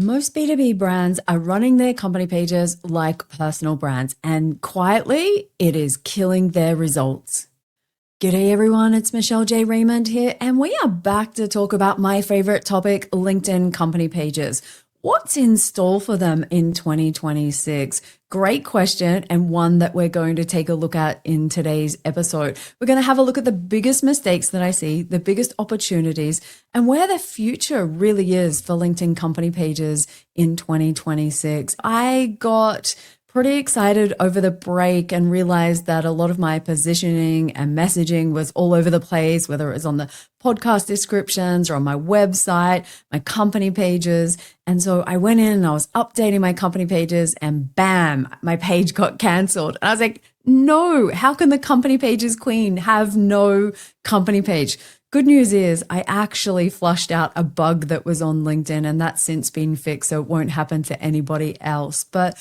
Most B2B brands are running their company pages like personal brands, and quietly, it is killing their results. G'day everyone, it's Michelle J. Raymond here, and we are back to talk about my favorite topic, LinkedIn company pages. What's in store for them in 2026? Great question, and one that we're going to take a look at in today's episode. We're going to have a look at the biggest mistakes that I see, the biggest opportunities, and where the future really is for LinkedIn company pages in 2026. I got pretty excited over the break and realized that a lot of my positioning and messaging was all over the place, whether it was on the podcast descriptions or on my website, my company pages. And so I went in and I was updating my company pages and bam, my page got canceled. And I was like, no, how can the company pages queen have no company page? Good news is I actually flushed out a bug that was on LinkedIn, and that's since been fixed, so it won't happen to anybody else. But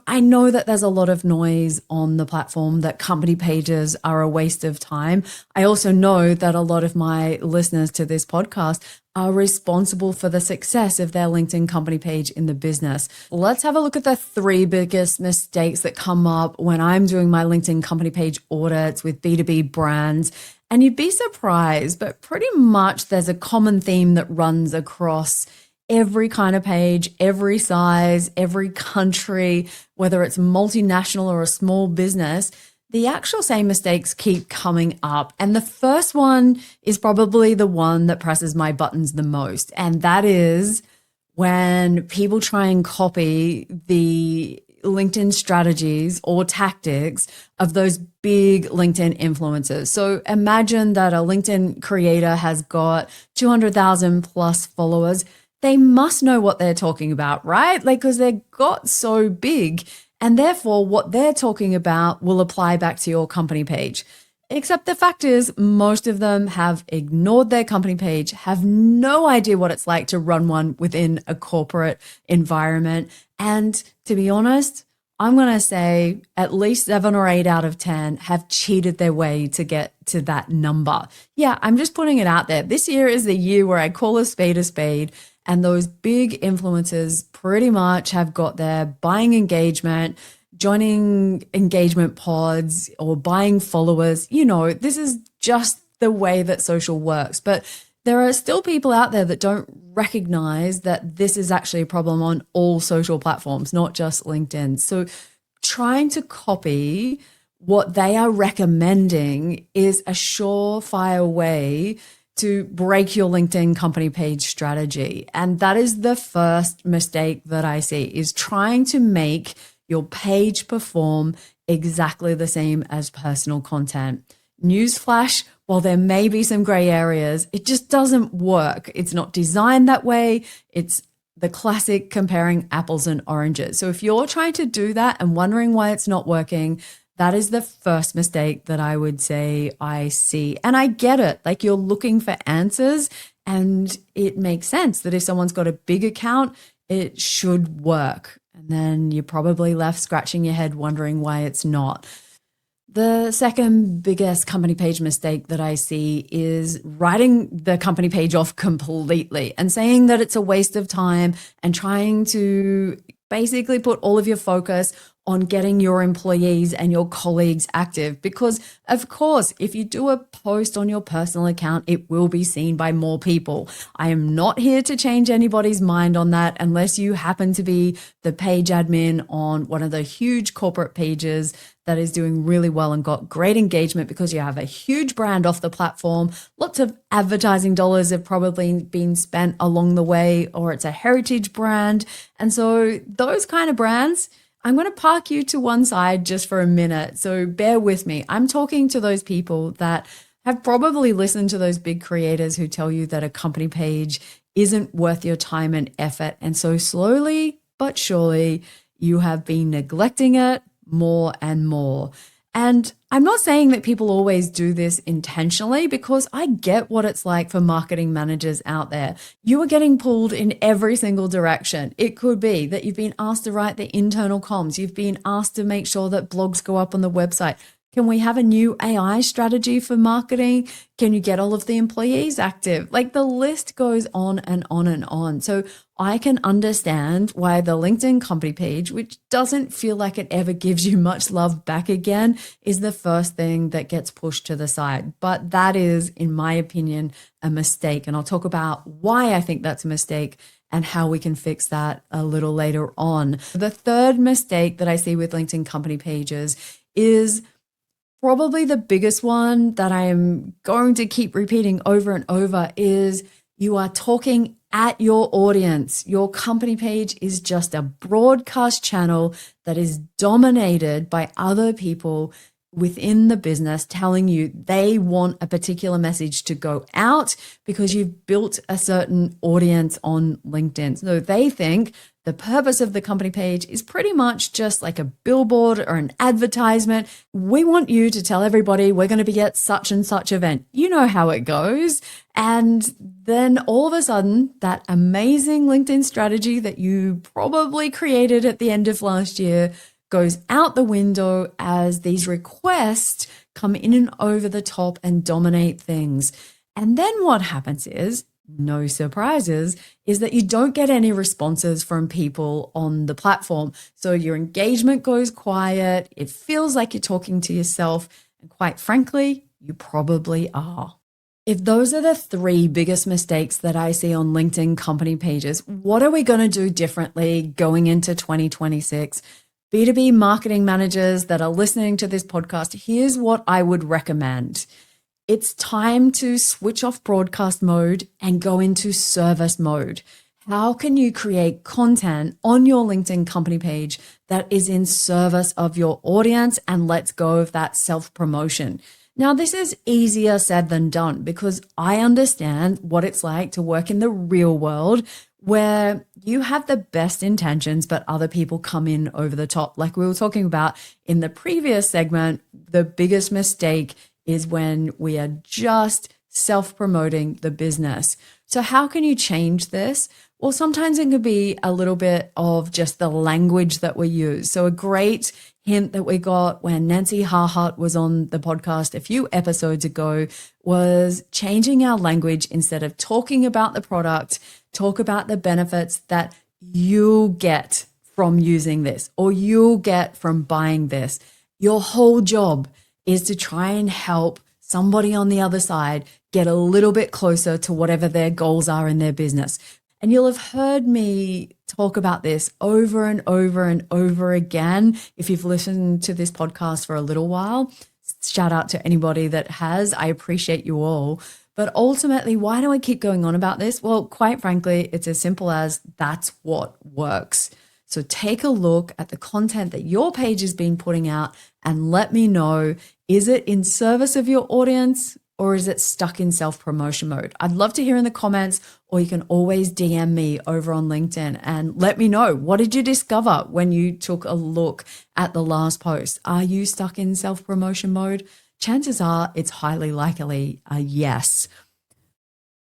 I know that there's a lot of noise on the platform, that company pages are a waste of time. I also know that a lot of my listeners to this podcast are responsible for the success of their LinkedIn company page in the business. Let's have a look at the 3 biggest mistakes that come up when I'm doing my LinkedIn company page audits with B2B brands. And you'd be surprised, but pretty much there's a common theme that runs across every kind of page, every size, every country, whether it's multinational or a small business. The actual same mistakes keep coming up. And the first one is probably the one that presses my buttons the most. And that is when people try and copy the LinkedIn strategies or tactics of those big LinkedIn influencers. So imagine that a LinkedIn creator has got 200,000 plus followers. They must know what they're talking about, right? Because they got so big, and therefore what they're talking about will apply back to your company page. Except the fact is, most of them have ignored their company page, have no idea what it's like to run one within a corporate environment. And to be honest, I'm going to say at least 7 or 8 out of 10 have cheated their way to get to that number. Yeah, I'm just putting it out there. This year is the year where I call a spade, and those big influencers pretty much have got their buying engagement, joining engagement pods, or buying followers. This is just the way that social works. But there are still people out there that don't recognize that this is actually a problem on all social platforms, not just LinkedIn. So trying to copy what they are recommending is a surefire way to break your LinkedIn company page strategy. And that is the first mistake that I see, is trying to make your page perform exactly the same as personal content. Newsflash, while there may be some gray areas, it just doesn't work. It's not designed that way. It's the classic comparing apples and oranges. So if you're trying to do that and wondering why it's not working, that is the first mistake that I would say I see. And I get it. You're looking for answers, and it makes sense that if someone's got a big account, it should work. And then you're probably left scratching your head wondering why it's not. The second biggest company page mistake that I see is writing the company page off completely and saying that it's a waste of time, and trying to basically put all of your focus on getting your employees and your colleagues active. Because of course, if you do a post on your personal account, it will be seen by more people. I am not here to change anybody's mind on that, unless you happen to be the page admin on one of the huge corporate pages that is doing really well and got great engagement because you have a huge brand off the platform. Lots of advertising dollars have probably been spent along the way, or it's a heritage brand. And so those kind of brands, I'm going to park you to one side just for a minute. So bear with me. I'm talking to those people that have probably listened to those big creators who tell you that a company page isn't worth your time and effort. And so slowly but surely, you have been neglecting it more and more. And I'm not saying that people always do this intentionally, because I get what it's like for marketing managers out there. You are getting pulled in every single direction. It could be that you've been asked to write the internal comms. You've been asked to make sure that blogs go up on the website. Can we have a new AI strategy for marketing? Can you get all of the employees active? Like the list goes on and on and on. So I can understand why the LinkedIn company page, which doesn't feel like it ever gives you much love back again, is the first thing that gets pushed to the side. But that is, in my opinion, a mistake. And I'll talk about why I think that's a mistake and how we can fix that a little later on. The third mistake that I see with LinkedIn company pages is probably the biggest one that I am going to keep repeating over and over is you are talking at your audience. Your company page is just a broadcast channel that is dominated by other people within the business telling you they want a particular message to go out because you've built a certain audience on LinkedIn. So they think the purpose of the company page is pretty much just like a billboard or an advertisement. We want you to tell everybody we're going to be at such and such event. You know how it goes. And then all of a sudden, that amazing LinkedIn strategy that you probably created at the end of last year goes out the window as these requests come in and over the top and dominate things. And then what happens is, no surprises, is that you don't get any responses from people on the platform. So your engagement goes quiet. It feels like you're talking to yourself. And quite frankly, you probably are. If those are the three biggest mistakes that I see on LinkedIn company pages, what are we going to do differently going into 2026? B2B marketing managers that are listening to this podcast, here's what I would recommend. It's time to switch off broadcast mode and go into service mode. How can you create content on your LinkedIn company page that is in service of your audience and lets go of that self-promotion? Now, this is easier said than done because I understand what it's like to work in the real world where you have the best intentions, but other people come in over the top. Like we were talking about in the previous segment, the biggest mistake is when we are just self-promoting the business. So how can you change this? Well, sometimes it could be a little bit of just the language that we use. So a great hint that we got when Nancy Harhart was on the podcast a few episodes ago was changing our language. Instead of talking about the product, talk about the benefits that you'll get from using this or you'll get from buying this. Your whole job is to try and help somebody on the other side get a little bit closer to whatever their goals are in their business. And you'll have heard me talk about this over and over and over again. If you've listened to this podcast for a little while, shout out to anybody that has. I appreciate you all. But ultimately, why do I keep going on about this? Well, quite frankly, it's as simple as that's what works. So take a look at the content that your page has been putting out and let me know, is it in service of your audience or is it stuck in self-promotion mode? I'd love to hear in the comments, or you can always DM me over on LinkedIn and let me know, what did you discover when you took a look at the last post? Are you stuck in self-promotion mode? Chances are it's highly likely a yes.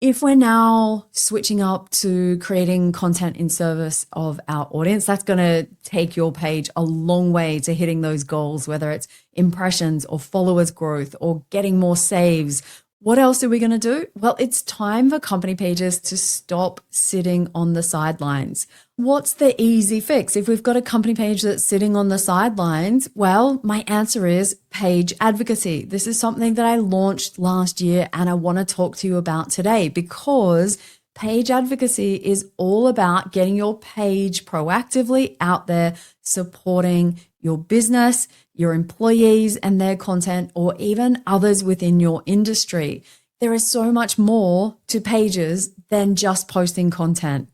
If we're now switching up to creating content in service of our audience, that's going to take your page a long way to hitting those goals, whether it's impressions or followers growth or getting more saves. What else are we going to do? Well, it's time for company pages to stop sitting on the sidelines. What's the easy fix? If we've got a company page that's sitting on the sidelines, well, my answer is page advocacy. This is something that I launched last year and I want to talk to you about today because page advocacy is all about getting your page proactively out there, supporting your business, your employees and their content, or even others within your industry. There is so much more to pages than just posting content.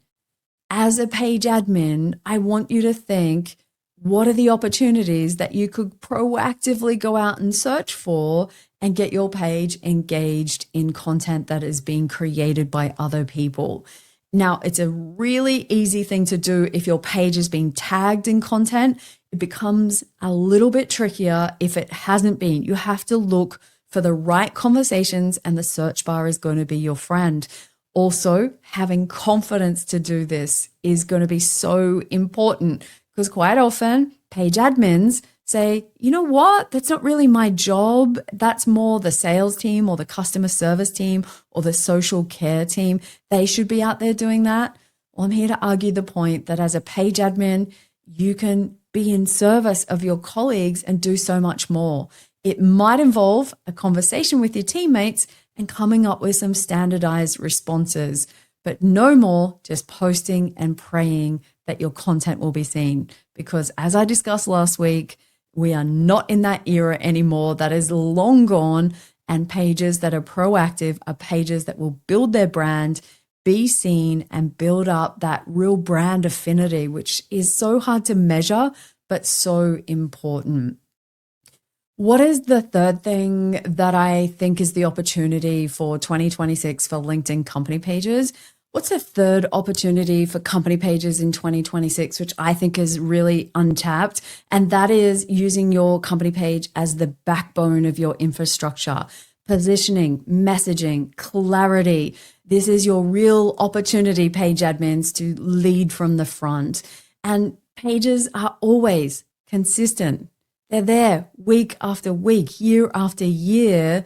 As a page admin, I want you to think, what are the opportunities that you could proactively go out and search for and get your page engaged in content that is being created by other people? Now, it's a really easy thing to do if your page is being tagged in content. It becomes a little bit trickier if it hasn't been. You have to look for the right conversations and the search bar is going to be your friend. Also, having confidence to do this is going to be so important because quite often page admins say, you know what? That's not really my job. That's more the sales team or the customer service team or the social care team. They should be out there doing that. Well, I'm here to argue the point that as a page admin, you can be in service of your colleagues and do so much more. It might involve a conversation with your teammates and coming up with some standardized responses, but no more just posting and praying that your content will be seen. Because as I discussed last week, we are not in that era anymore. That is long gone. And pages that are proactive are pages that will build their brand, be seen, and build up that real brand affinity, which is so hard to measure, but so important. What is the third thing that I think is the opportunity for 2026 for LinkedIn company pages? What's the third opportunity for company pages in 2026, which I think is really untapped? And that is using your company page as the backbone of your infrastructure. Positioning, messaging, clarity. This is your real opportunity, page admins, to lead from the front. And pages are always consistent. They're there week after week, year after year,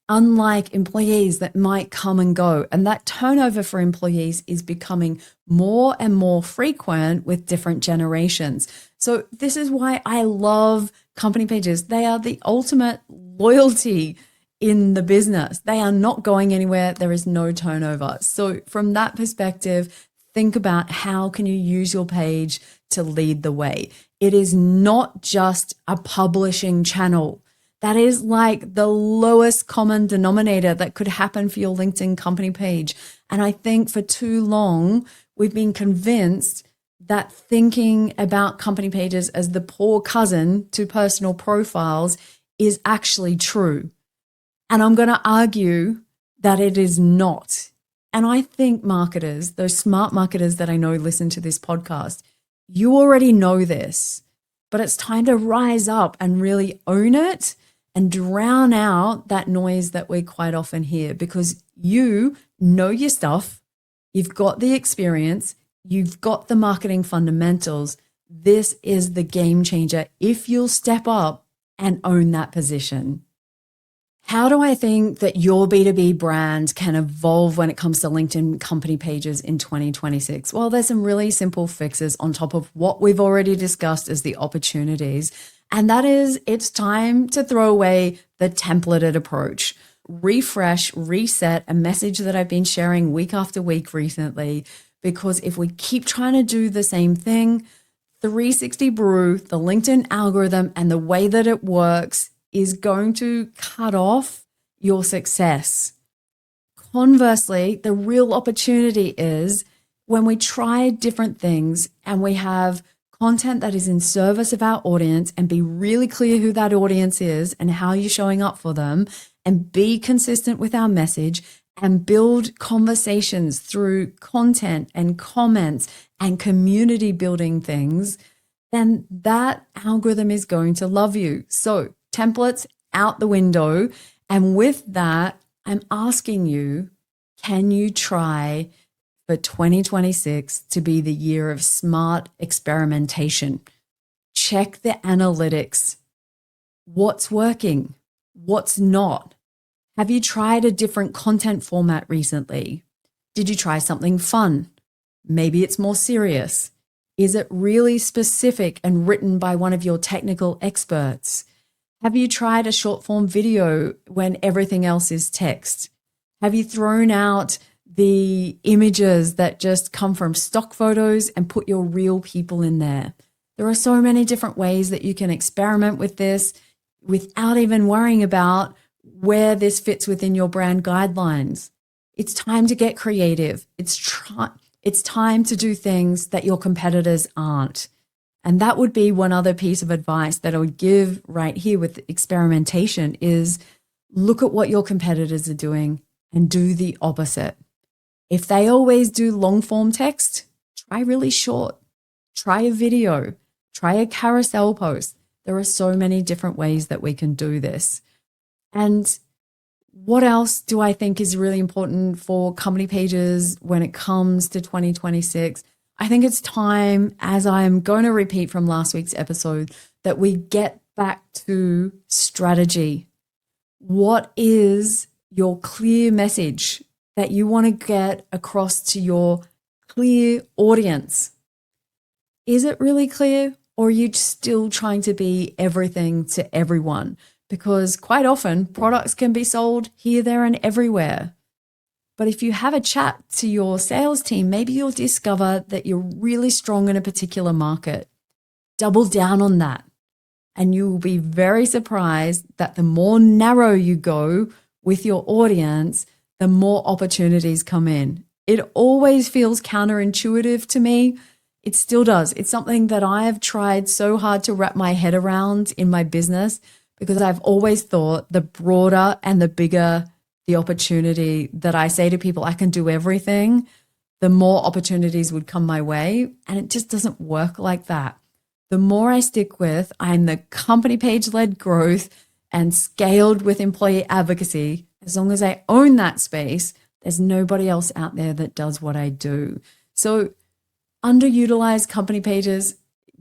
unlike employees that might come and go. And that turnover for employees is becoming more and more frequent with different generations. So this is why I love company pages. They are the ultimate loyalty in the business. They are not going anywhere. There is no turnover. So from that perspective, think about how can you use your page to lead the way. It is not just a publishing channel. That is like the lowest common denominator that could happen for your LinkedIn company page. And I think for too long, we've been convinced that thinking about company pages as the poor cousin to personal profiles is actually true. And I'm going to argue that it is not. And I think marketers, those smart marketers that I know listen to this podcast, you already know this, but it's time to rise up and really own it and drown out that noise that we quite often hear, because you know your stuff, you've got the experience, you've got the marketing fundamentals. This is the game changer if you'll step up and own that position. How do I think that your B2B brand can evolve when it comes to LinkedIn company pages in 2026? Well, there's some really simple fixes on top of what we've already discussed as the opportunities. And that is, it's time to throw away the templated approach. Refresh, reset a message that I've been sharing week after week recently, because if we keep trying to do the same thing, 360 Brew, the LinkedIn algorithm, and the way that it works is going to cut off your success. Conversely, the real opportunity is when we try different things and we have content that is in service of our audience, and be really clear who that audience is and how you're showing up for them, and be consistent with our message and build conversations through content and comments and community building things, then that algorithm is going to love you. So templates out the window. And with that, I'm asking you, can you try for 2026 to be the year of smart experimentation? Check the analytics. What's working? What's not? Have you tried a different content format recently? Did you try something fun? Maybe it's more serious. Is it really specific and written by one of your technical experts? Have you tried a short form video when everything else is text? Have you thrown out the images that just come from stock photos and put your real people in there? There are so many different ways that you can experiment with this without even worrying about where this fits within your brand guidelines. It's time to get creative. It's time to do things that your competitors aren't. And that would be one other piece of advice that I would give right here with experimentation is look at what your competitors are doing and do the opposite. If they always do long form text, try really short. Try a video. Try a carousel post. There are so many different ways that we can do this. And what else do I think is really important for company pages when it comes to 2026? I think it's time, as I'm going to repeat from last week's episode, that we get back to strategy. What is your clear message that you want to get across to your clear audience? Is it really clear, or are you still trying to be everything to everyone? Because quite often products can be sold here, there, and everywhere. But if you have a chat to your sales team, maybe you'll discover that you're really strong in a particular market. Double down on that. And you will be very surprised that the more narrow you go with your audience, the more opportunities come in. It always feels counterintuitive to me. It still does. It's something that I have tried so hard to wrap my head around in my business, because I've always thought the broader and the bigger the opportunity that I say to people, I can do everything, the more opportunities would come my way. And it just doesn't work like that. The more I stick with, I'm the company page led growth and scaled with employee advocacy. As long as I own that space, there's nobody else out there that does what I do. So underutilized company pages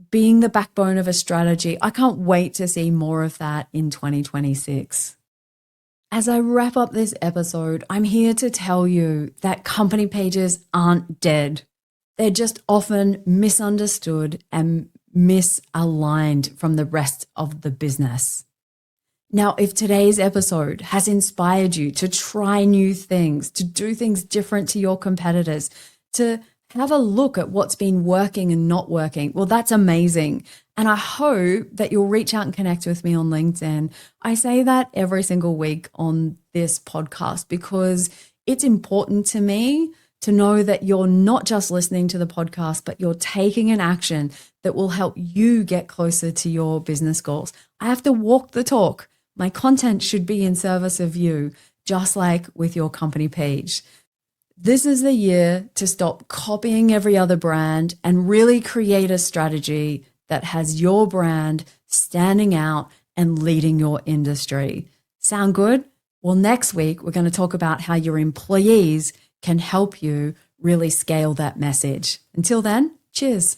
being the backbone of a strategy. I can't wait to see more of that in 2026. As I wrap up this episode, I'm here to tell you that company pages aren't dead. They're just often misunderstood and misaligned from the rest of the business. Now, if today's episode has inspired you to try new things, to do things different to your competitors, to have a look at what's been working and not working, well, that's amazing. And I hope that you'll reach out and connect with me on LinkedIn. I say that every single week on this podcast because it's important to me to know that you're not just listening to the podcast, but you're taking an action that will help you get closer to your business goals. I have to walk the talk. My content should be in service of you, just like with your company page. This is the year to stop copying every other brand and really create a strategy that has your brand standing out and leading your industry. Sound good? Well, next week, we're going to talk about how your employees can help you really scale that message. Until then, cheers.